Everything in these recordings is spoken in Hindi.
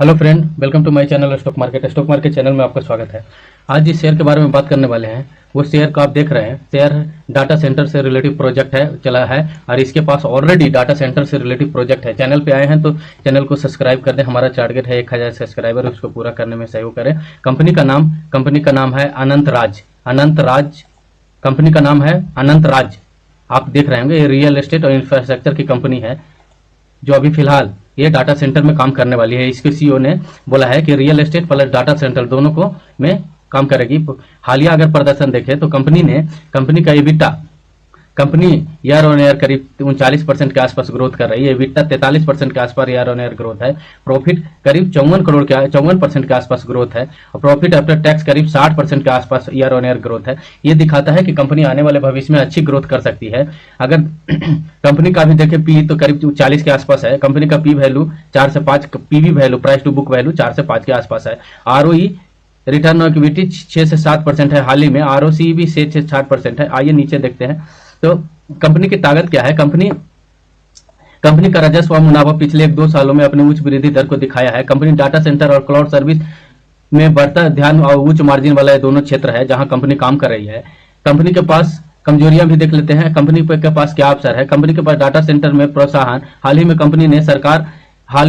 Hello friend, welcome to my channel stock market channel में आपका स्वागत है। आज जिस शेयर के बारे में बात करने वाले हैं वो शेयर को आप देख रहे हैं। शेयर डाटा सेंटर से रिलेटिव प्रोजेक्ट है चला है और इसके पास ऑलरेडी डाटा सेंटर से रिलेटिव प्रोजेक्ट है। चैनल पे आए हैं तो चैनल को सब्सक्राइब कर दें। हमारा टारगेट है 1000 सब्सक्राइबर, उसको पूरा करने में सहयोग करें। कंपनी का नाम है अनंतराज। कंपनी का नाम है अनंतराज। आप देख रहे होंगे, ये रियल एस्टेट और इंफ्रास्ट्रक्चर की कंपनी है जो अभी फिलहाल ये डाटा सेंटर में काम करने वाली है। इसके सीईओ ने बोला है कि real estate plus data centre दोनों को में काम करेगी। हालिया अगर प्रदर्शन देखें तो कंपनी का EBITDA, company year on year करीब 39% के आसपास ग्रोथ कर रही है। एबिटा 43% के आसपास ईयर ऑन ईयर ग्रोथ है। प्रॉफिट करीब 54% के आसपास ग्रोथ है और प्रॉफिट आफ्टर टैक्स करीब 60% के आसपास ईयर ऑन ईयर ग्रोथ है। ये दिखाता है कि कंपनी आने वाले भविष्य में अच्छी ग्रोथ कर सकती है। अगर कंपनी का भी देखें पी तो करीब 40 के आसपास है। कंपनी का पी वैल्यू 4 से 5, PV value price to book value 4 से 5 के आसपास है। आरओई रिटर्न ऑन इक्विटी 6 से 7% है। हाल ही में आरओसी भी 6 से 7% है। आइए नीचे देखते हैं तो कंपनी की ताकत क्या है। कंपनी का राजस्व और मुनाफा पिछले 1-2 सालों में अपनी उच्च वृद्धि दर को दिखाया है। कंपनी डाटा सेंटर और क्लाउड सर्विस में बढ़ता ध्यान और उच्च मार्जिन वाला दोनों क्षेत्र है जहां कंपनी काम कर रही है। कंपनी के पास कमजोरियां भी देख लेते हैं। कंपनी के पास क्या अवसर है। कंपनी के पास डाटा सेंटर में प्रोत्साहन। हाल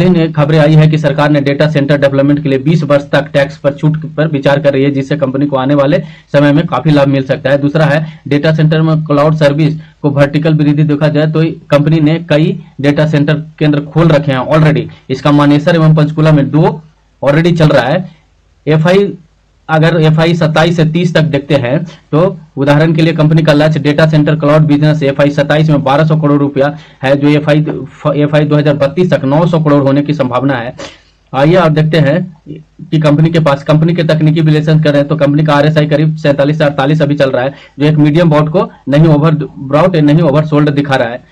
ही में खबरें आई है कि सरकार ने डेटा सेंटर डेवलपमेंट के लिए 20 वर्ष तक टैक्स पर छूट पर विचार कर रही है, जिससे कंपनी को आने वाले समय में काफी लाभ मिल सकता है। दूसरा है डेटा सेंटर में क्लाउड सर्विस को वर्टिकल वृद्धि देखा जाए तो कंपनी ने कई डेटा सेंटर केंद्र खोल रखे हैं ऑलरेडी। इसका मानेसर एवं पंचकुला में 2 ऑलरेडी चल रहा है। अगर एफआई 27 से 30 तक देखते हैं तो उदाहरण के लिए कंपनी का लक्ष्य data centre cloud business FI 27 में 1200 करोड़ रुपया है, जो एफआई 2032 तक 900 करोड़ होने की संभावना है। आइए आप देखते हैं कि कंपनी के तकनीकी विश्लेषण करें तो कंपनी का आरएसआई करीब 47 से 48 अभी चल रहा है, जो एक मीडियम बॉट को नहीं ओवरसोल्ड दिखा रहा है।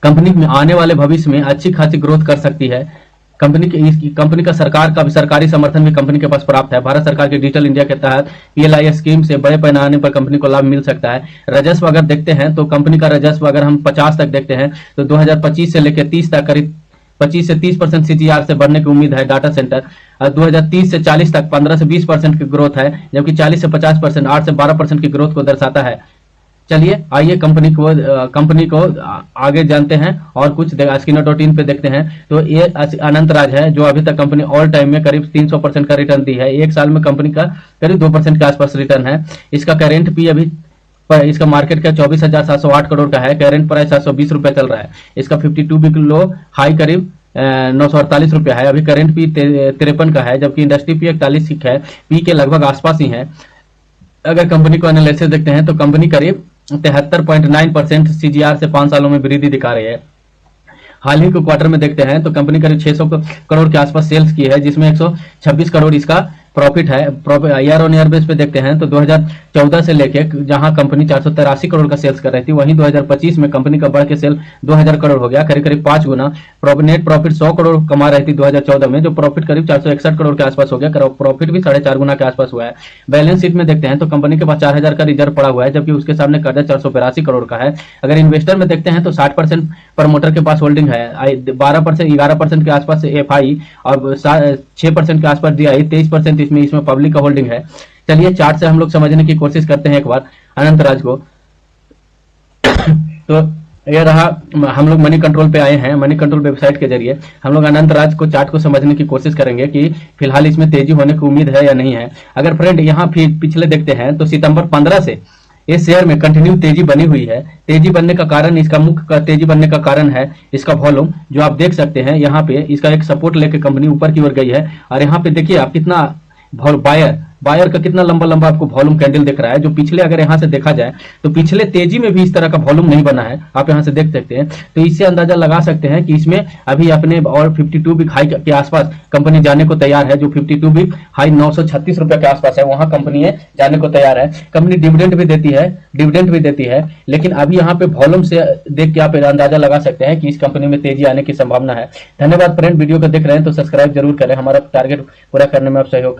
कंपनी में आने वाले भविष्य में अच्छी खासी ग्रोथ कर सकती है। कंपनी का सरकारी समर्थन भी कंपनी के पास प्राप्त है। भारत सरकार के डिजिटल इंडिया के तहत पीएलआई स्कीम से बड़े पैमाने पर कंपनी को लाभ मिल सकता है। राजस्व अगर देखते हैं तो कंपनी का राजस्व अगर हम 50 तक देखते हैं तो 2025 से लेकर 30 तक करीब 25 से 30% सीजीआर से बढ़ने की उम्मीद है। डाटा सेंटर 2030 से 40 तक 15 से 20% की ग्रोथ है, जबकि 40 से 50% 8 से 12% की ग्रोथ को दर्शाता है। चलिए आइए कंपनी को आगे जानते हैं और कुछ स्किनर.इन पे देखते हैं। तो ये अनंतराज है जो अभी तक कंपनी ऑल टाइम में करीब 300% का रिटर्न दी है। एक साल में कंपनी का करीब 2% के आसपास रिटर्न है। इसका करेंट पी अभी इसका मार्केट का 24,708 करोड़ का है। करेंट प्राइस 720 रुपया चल रहा है। इसका 52 वीक लो हाई करीब 948 रुपया है। अभी करेंट पी 53 का है, जबकि इंडस्ट्री पी 41 है। पी के लगभग आसपास ही है। अगर कंपनी को एनालिसिस देखते हैं तो कंपनी करीब 73.9% सीजीआर से 5 सालों में वृद्धि दिखा रही है। हाल ही के क्वार्टर में देखते हैं तो कंपनी करीब 600 करोड़ के आसपास सेल्स की है, जिसमें 126 करोड़ इसका प्रॉफिट है। ईयर ऑन ईयर बेस पे देखते हैं तो 2014 से लेके जहां कंपनी 483 करोड़ का सेल्स कर रही थी, वहीं 2025 में कंपनी का बढ़ के सेल 2000 करोड़ हो गया, करीब 5 गुना। नेट प्रॉफिट 100 करोड़ कमा रही थी 2014 में, जो प्रॉफिट करीब 461 करोड़ के आसपास हो गया। प्रॉफिट भी 4.5 गुना के आसपास हुआ है। बैलेंस शीट में देखते हैं तो कंपनी के पास 4000 का रिजर्व पड़ा हुआ है, जबकि उसके सामने कर्जा 482 करोड़ का है। अगर इन्वेस्टर में देखते हैं तो 60% प्रमोटर के पास होल्डिंग है, 11% के आसपास एफआई और 6% के आसपास डीआई, 23% इसमें पब्लिक का होल्डिंग है। चलिए चार्ट से हम लोग समझने की कोशिश करते हैं एक बार अनंतराज को। तो ये रहा, हम लोग मनी कंट्रोल पे आए हैं। मनी कंट्रोल वेबसाइट के जरिए हम लोग अनंतराज को चार्ट को समझने की कोशिश करेंगे कि फिलहाल इसमें तेजी होने की उम्मीद है या नहीं है। अगर फ्रेंड यहाँ पिछले देखते हैं तो सितंबर 15 से इस शेयर में कंटिन्यू तेजी बनी हुई है। तेजी बनने का कारण, इसका मुख्य तेजी बनने का कारण है इसका वॉल्यूम, जो आप देख सकते हैं यहाँ पे। इसका एक सपोर्ट लेके कंपनी ऊपर की ओर गई है और यहाँ पे देखिए आप कितना बायर का कितना लंबा आपको वॉल्यूम कैंडल दिख रहा है, जो पिछले अगर यहाँ से देखा जाए तो पिछले तेजी में भी इस तरह का वॉल्यूम नहीं बना है। आप यहाँ से देख सकते हैं, तो इससे अंदाजा लगा सकते हैं कि इसमें अभी अपने और 52 वीक हाई के आसपास कंपनी जाने को तैयार है। जो 52 वीक हाई 936 रुपए के आसपास है, वहां कंपनी जाने को तैयार है। कंपनी डिविडेंड भी देती है, लेकिन अभी यहाँ पे वॉल्यूम से देख के आप अंदाजा लगा सकते हैं कि इस कंपनी में तेजी आने की संभावना है। धन्यवाद फ्रेंड, वीडियो को देख रहे हैं तो सब्सक्राइब जरूर करें। हमारा टारगेट पूरा करने में आप सहयोग